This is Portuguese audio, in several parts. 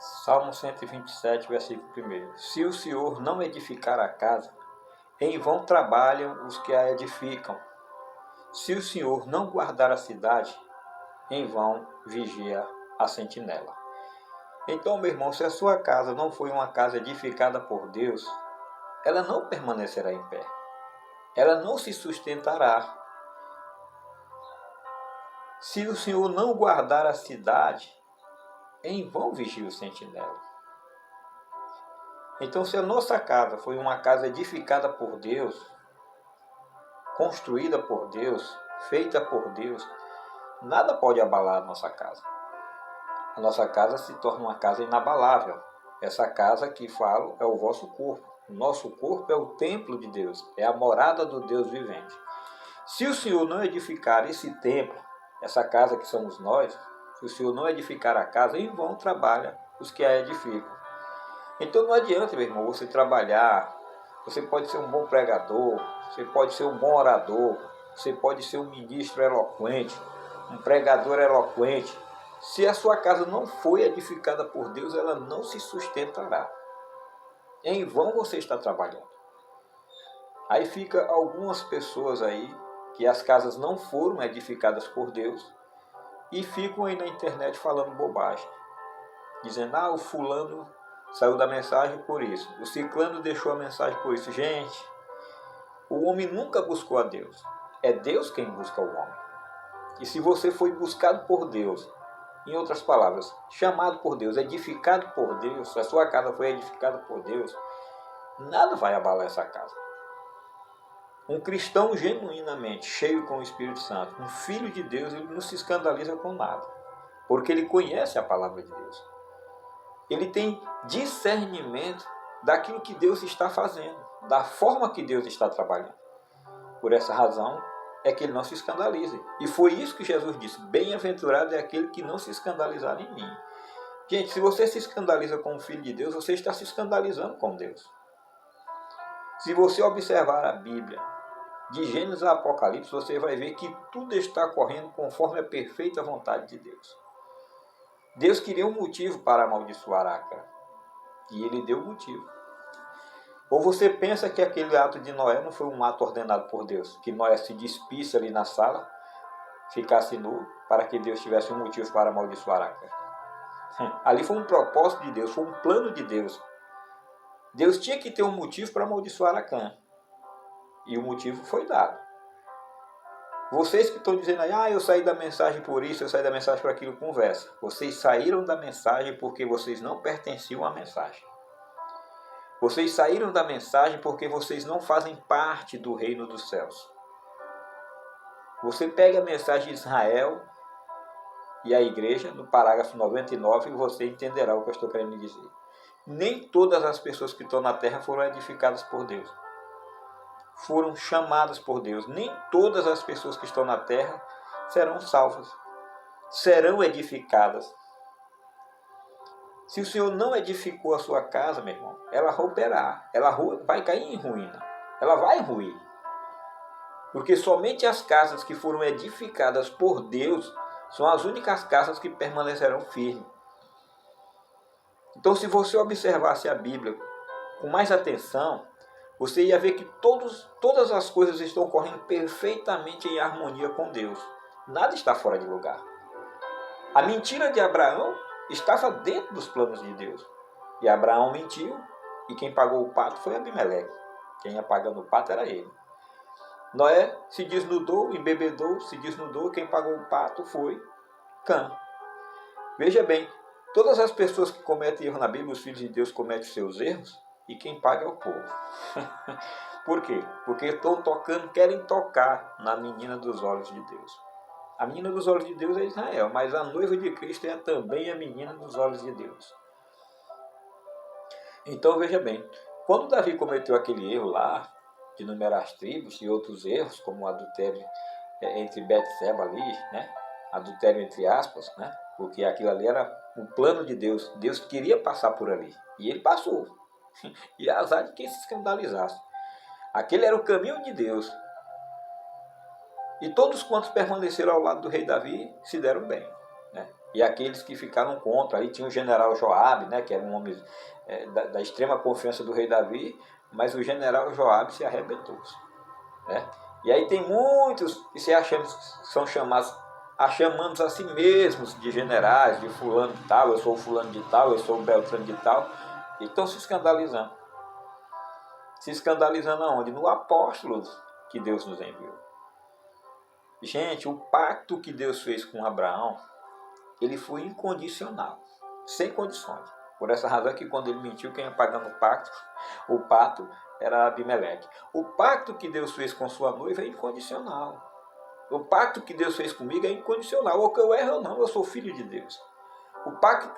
Salmo 127, versículo 1. Se o Senhor não edificar a casa, em vão trabalham os que a edificam. Se o Senhor não guardar a cidade, em vão vigia a sentinela. Então, meu irmão, se a sua casa não foi uma casa edificada por Deus, ela não permanecerá em pé. Ela não se sustentará. Se o Senhor não guardar a cidade, em vão vigia o sentinela. Então, se a nossa casa foi uma casa edificada por Deus, construída por Deus, feita por Deus, nada pode abalar a nossa casa. A nossa casa se torna uma casa inabalável. Essa casa que falo é o vosso corpo. O nosso corpo é o templo de Deus, é a morada do Deus vivente. Se o Senhor não edificar esse templo, essa casa que somos nós, se o Senhor não edificar a casa, em vão trabalha os que a edificam. Então não adianta, meu irmão, você trabalhar. Você pode ser um bom pregador, você pode ser um bom orador, você pode ser um ministro eloquente, um pregador eloquente. Se a sua casa não foi edificada por Deus, ela não se sustentará. Em vão você está trabalhando. Aí fica algumas pessoas aí que as casas não foram edificadas por Deus e ficam aí na internet falando bobagem, dizendo, o fulano saiu da mensagem por isso, o ciclano deixou a mensagem por isso. Gente, o homem nunca buscou a Deus. É Deus quem busca o homem. E se você foi buscado por Deus, em outras palavras, chamado por Deus, edificado por Deus, se a sua casa foi edificada por Deus, nada vai abalar essa casa. Um cristão genuinamente cheio com o Espírito Santo, um filho de Deus, ele não se escandaliza com nada, porque ele conhece a palavra de Deus. Ele tem discernimento daquilo que Deus está fazendo, da forma que Deus está trabalhando. Por essa razão é que ele não se escandaliza. E foi isso que Jesus disse: bem-aventurado é aquele que não se escandalizar em mim. Gente, se você se escandaliza com o Filho de Deus, você está se escandalizando com Deus. Se você observar a Bíblia, de Gênesis a Apocalipse, você vai ver que tudo está correndo conforme a perfeita vontade de Deus. Deus queria um motivo para amaldiçoar Acã, e ele deu o motivo. Ou você pensa que aquele ato de Noé não foi um ato ordenado por Deus, que Noé se despisse ali na sala, ficasse nu, para que Deus tivesse um motivo para amaldiçoar Acã? Ali foi um propósito de Deus, foi um plano de Deus. Deus tinha que ter um motivo para amaldiçoar Acã, e o motivo foi dado. Vocês que estão dizendo aí, eu saí da mensagem por isso, eu saí da mensagem por aquilo, conversa. Vocês saíram da mensagem porque vocês não pertenciam à mensagem. Vocês saíram da mensagem porque vocês não fazem parte do reino dos céus. Você pega a mensagem de Israel e a igreja, no parágrafo 99, e você entenderá o que eu estou querendo dizer. Nem todas as pessoas que estão na terra foram edificadas por Deus. Foram chamadas por Deus. Nem todas as pessoas que estão na terra serão salvas, serão edificadas. Se o Senhor não edificou a sua casa, meu irmão, ela romperá, ela vai cair em ruína, ela vai ruir. Porque somente as casas que foram edificadas por Deus são as únicas casas que permanecerão firmes. Então, se você observasse a Bíblia com mais atenção, você ia ver que todas as coisas estão correndo perfeitamente em harmonia com Deus. Nada está fora de lugar. A mentira de Abraão estava dentro dos planos de Deus. E Abraão mentiu, e quem pagou o pato foi Abimeleque. Quem ia pagando o pato era ele. Noé se desnudou, embebedou, se desnudou, quem pagou o pato foi Cã. Veja bem, todas as pessoas que cometem erro na Bíblia, os filhos de Deus cometem seus erros, e quem paga é o povo. Por quê? Porque estão tocando, querem tocar na menina dos olhos de Deus. A menina dos olhos de Deus é Israel, mas a noiva de Cristo é também a menina dos olhos de Deus. Então veja bem, quando Davi cometeu aquele erro lá, de numerar as tribos e outros erros, como o adultério entre Betseba ali, né? Adultério entre aspas, né? Porque aquilo ali era um plano de Deus. Deus queria passar por ali, e ele passou. E azar de quem se escandalizasse. Aquele era o caminho de Deus. E todos quantos permaneceram ao lado do rei Davi se deram bem, né? E aqueles que ficaram contra, aí tinha o general Joabe, né, que era um homem da extrema confiança do rei Davi, mas o general Joabe se arrebentou. Né? E aí tem muitos que se acham, são chamados, chamando a si mesmos de generais, de fulano de tal, eu sou fulano de tal, eu sou o Beltrano de tal, e estão se escandalizando. Se escandalizando aonde? No apóstolo que Deus nos enviou. Gente, o pacto que Deus fez com Abraão, ele foi incondicional, sem condições. Por essa razão que quando ele mentiu, quem ia pagando o pato era Abimeleque. O pacto que Deus fez com sua noiva é incondicional. O pacto que Deus fez comigo é incondicional. Ou que eu erro ou não, eu sou filho de Deus. O pacto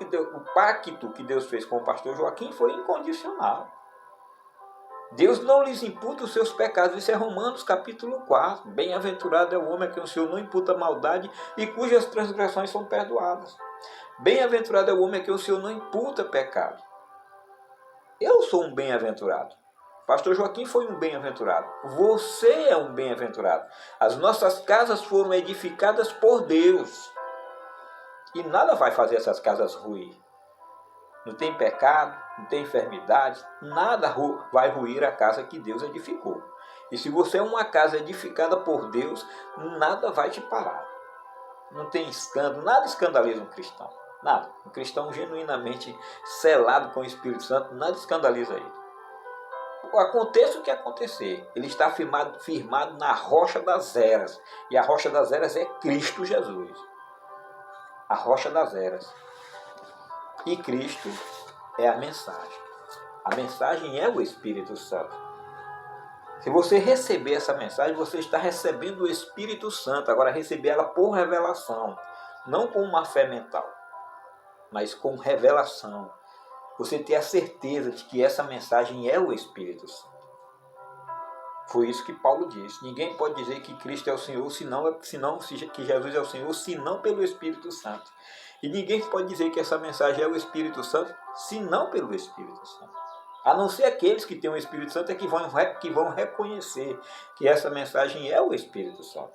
que Deus fez com o pastor Joaquim foi incondicional. Deus não lhes imputa os seus pecados. Isso é Romanos capítulo 4. Bem-aventurado é o homem a quem o Senhor não imputa maldade e cujas transgressões são perdoadas. Bem-aventurado é o homem a quem o Senhor não imputa pecado. Eu sou um bem-aventurado. Pastor Joaquim foi um bem-aventurado. Você é um bem-aventurado. As nossas casas foram edificadas por Deus. E nada vai fazer essas casas ruir. Não tem pecado, não tem enfermidade, nada vai ruir a casa que Deus edificou. E se você é uma casa edificada por Deus, nada vai te parar. Não tem escândalo, nada escandaliza um cristão. Nada. Um cristão genuinamente selado com o Espírito Santo, nada escandaliza ele. Aconteça o que acontecer, ele está firmado na rocha das eras. E a rocha das eras é Cristo Jesus. A rocha das eras. E Cristo é a mensagem. A mensagem é o Espírito Santo. Se você receber essa mensagem, você está recebendo o Espírito Santo. Agora, receber ela por revelação. Não com uma fé mental, mas com revelação. Você ter a certeza de que essa mensagem é o Espírito Santo. Foi isso que Paulo disse. Ninguém pode dizer que Cristo é o Senhor, que Jesus é o Senhor, senão pelo Espírito Santo. E ninguém pode dizer que essa mensagem é o Espírito Santo, senão pelo Espírito Santo. A não ser aqueles que têm o Espírito Santo é que vão reconhecer que essa mensagem é o Espírito Santo.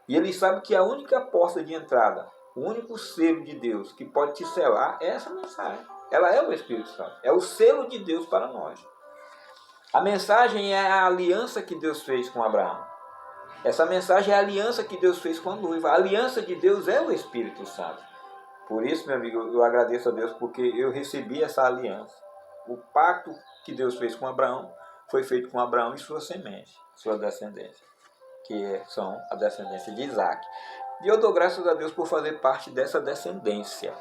E eles sabem que a única porta de entrada, o único selo de Deus que pode te selar é essa mensagem. Ela é o Espírito Santo. É o selo de Deus para nós. A mensagem é a aliança que Deus fez com Abraão. Essa mensagem é a aliança que Deus fez com a noiva. A aliança de Deus é o Espírito Santo. Por isso, meu amigo, eu agradeço a Deus porque eu recebi essa aliança. O pacto que Deus fez com Abraão foi feito com Abraão e sua semente, sua descendência, que são a descendência de Isaac. E eu dou graças a Deus por fazer parte dessa descendência.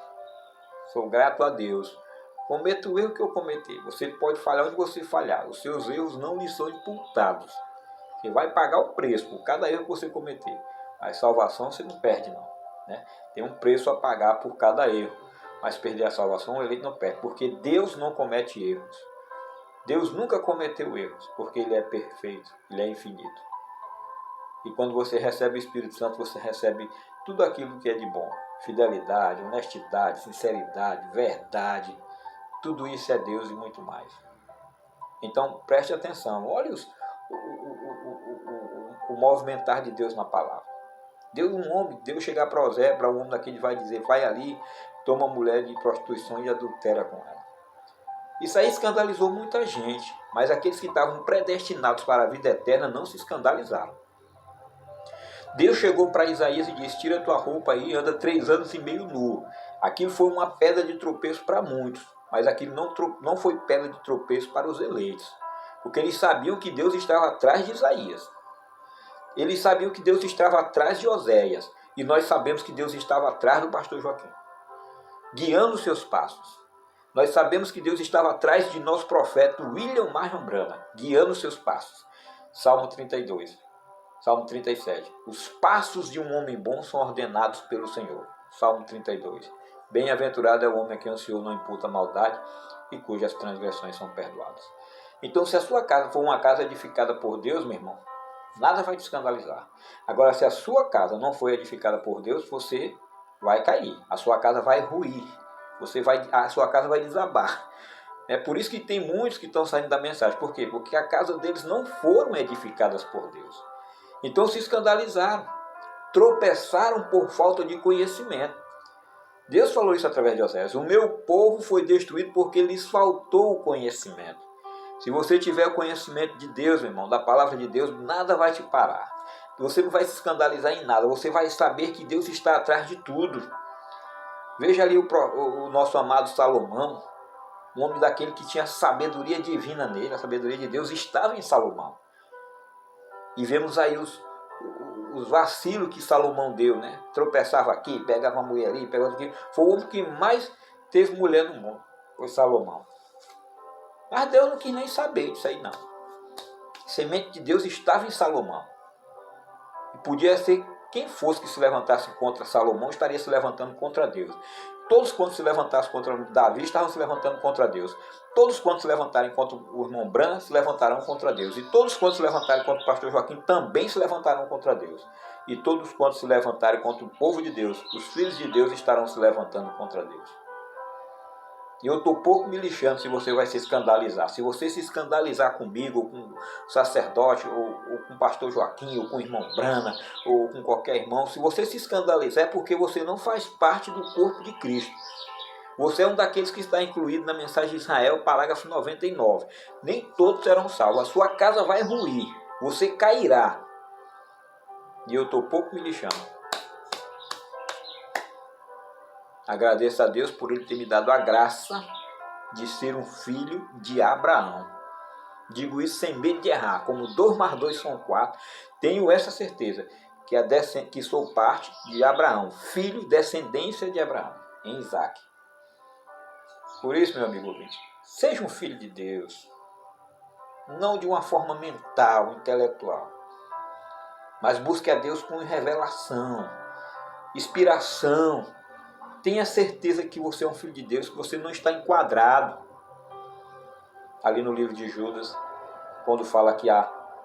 Sou grato a Deus. Cometo o erro que eu cometi. Você pode falhar onde você falhar. Os seus erros não lhe são imputados. Você vai pagar o preço por cada erro que você cometer. Mas salvação você não perde, não. Né? Tem um preço a pagar por cada erro. Mas perder a salvação ele não perde. Porque Deus não comete erros. Deus nunca cometeu erros. Porque Ele é perfeito. Ele é infinito. E quando você recebe o Espírito Santo, você recebe tudo aquilo que é de bom. Fidelidade, honestidade, sinceridade, verdade. Tudo isso é Deus e muito mais. Então preste atenção. Olha o movimentar de Deus na palavra. Deus chegar para um homem daquele vai dizer, vai ali, toma uma mulher de prostituição e adultera com ela. Isso aí escandalizou muita gente, mas aqueles que estavam predestinados para a vida eterna não se escandalizaram. Deus chegou para Isaías e disse, tira tua roupa aí e anda 3 anos e meio nu. Aquilo foi uma pedra de tropeço para muitos, mas aquilo não foi pedra de tropeço para os eleitos. Porque eles sabiam que Deus estava atrás de Isaías. Eles sabiam que Deus estava atrás de Oséias. E nós sabemos que Deus estava atrás do pastor Joaquim, guiando os seus passos. Nós sabemos que Deus estava atrás de nosso profeta William Marion Branham, guiando os seus passos. Salmo 32. Salmo 37. Os passos de um homem bom são ordenados pelo Senhor. Salmo 32. Bem-aventurado é o homem a quem o Senhor não imputa maldade e cujas transgressões são perdoadas. Então, se a sua casa for uma casa edificada por Deus, meu irmão, nada vai te escandalizar. Agora, se a sua casa não for edificada por Deus, você vai cair. A sua casa vai ruir. A sua casa vai desabar. É por isso que tem muitos que estão saindo da mensagem. Por quê? Porque a casa deles não foram edificadas por Deus. Então se escandalizaram. Tropeçaram por falta de conhecimento. Deus falou isso através de Oséias. O meu povo foi destruído porque lhes faltou o conhecimento. Se você tiver o conhecimento de Deus, meu irmão, da palavra de Deus, nada vai te parar. Você não vai se escandalizar em nada. Você vai saber que Deus está atrás de tudo. Veja ali o nosso amado Salomão, um homem daquele que tinha sabedoria divina nele. A sabedoria de Deus estava em Salomão. E vemos aí os vacilos que Salomão deu, né? Tropeçava aqui, pegava uma mulher ali, pegava aqui. Foi o homem que mais teve mulher no mundo, foi Salomão. Mas Deus não quis nem saber disso aí, não. A semente de Deus estava em Salomão. E podia ser quem fosse que se levantasse contra Salomão, estaria se levantando contra Deus. Todos quantos se levantassem contra Davi estavam se levantando contra Deus. Todos quantos se levantarem contra o irmão Bran se levantarão contra Deus. E todos quantos se levantarem contra o pastor Joaquim também se levantarão contra Deus. E todos quantos se levantarem contra o povo de Deus, os filhos de Deus estarão se levantando contra Deus. E eu estou pouco me lixando se você vai se escandalizar. Se você se escandalizar comigo, ou com o sacerdote, ou com o pastor Joaquim, ou com o irmão Brana, ou com qualquer irmão, se você se escandalizar é porque você não faz parte do corpo de Cristo. Você é um daqueles que está incluído na mensagem de Israel, parágrafo 99. Nem todos serão salvos. A sua casa vai ruir. Você cairá. E eu estou pouco me lixando. Agradeço a Deus por Ele ter me dado a graça de ser um filho de Abraão. Digo isso sem medo de errar. Como 2 mais 2 são 4, tenho essa certeza que sou parte de Abraão, filho, descendência de Abraão, em Isaac. Por isso, meu amigo ouvinte, seja um filho de Deus, não de uma forma mental, intelectual, mas busque a Deus com revelação, inspiração. Tenha certeza que você é um filho de Deus, que você não está enquadrado. Ali no livro de Judas, quando fala que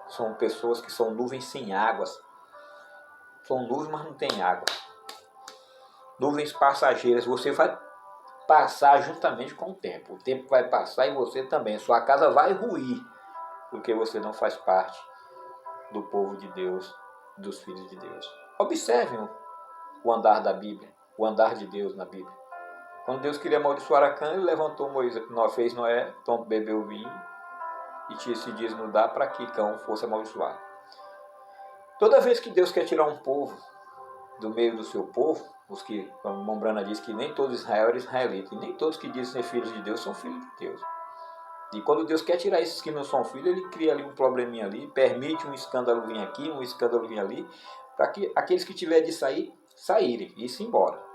são pessoas que são nuvens sem águas. São nuvens, mas não tem água. Nuvens passageiras, você vai passar juntamente com o tempo. O tempo vai passar e você também. Sua casa vai ruir, porque você não faz parte do povo de Deus, dos filhos de Deus. Observem o andar da Bíblia. O andar de Deus na Bíblia. Quando Deus queria amaldiçoar a Cã, Ele levantou Moisés, fez Noé, bebeu o vinho e se desnudar para que Cão fosse amaldiçoado. Toda vez que Deus quer tirar um povo do meio do seu povo, os que, como Mombrana diz, que nem todo Israel era israelita, e nem todos que dizem ser filhos de Deus são filhos de Deus. E quando Deus quer tirar esses que não são filhos, Ele cria ali um probleminha ali, permite um escândalo vir aqui, um escândalo vir ali, para que aqueles que tiverem de saírem e ir embora.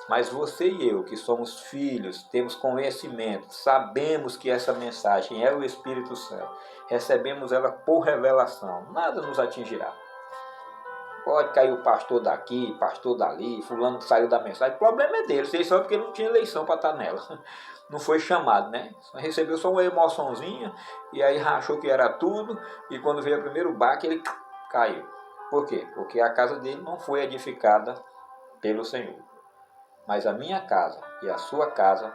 Mas você e eu, que somos filhos, temos conhecimento, sabemos que essa mensagem é o Espírito Santo, recebemos ela por revelação, nada nos atingirá. Pode cair o pastor daqui, pastor dali, fulano saiu da mensagem, o problema é dele, vocês sabem porque ele não tinha eleição para estar nela, não foi chamado, né? Recebeu só uma emoçãozinha, e aí achou que era tudo, e quando veio o primeiro baque ele caiu. Por quê? Porque a casa dele não foi edificada pelo Senhor. Mas a minha casa e a sua casa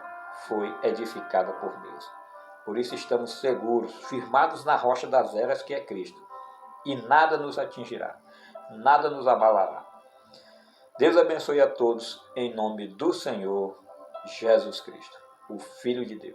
foi edificada por Deus. Por isso estamos seguros, firmados na rocha das eras que é Cristo. E nada nos atingirá, nada nos abalará. Deus abençoe a todos em nome do Senhor Jesus Cristo, o Filho de Deus.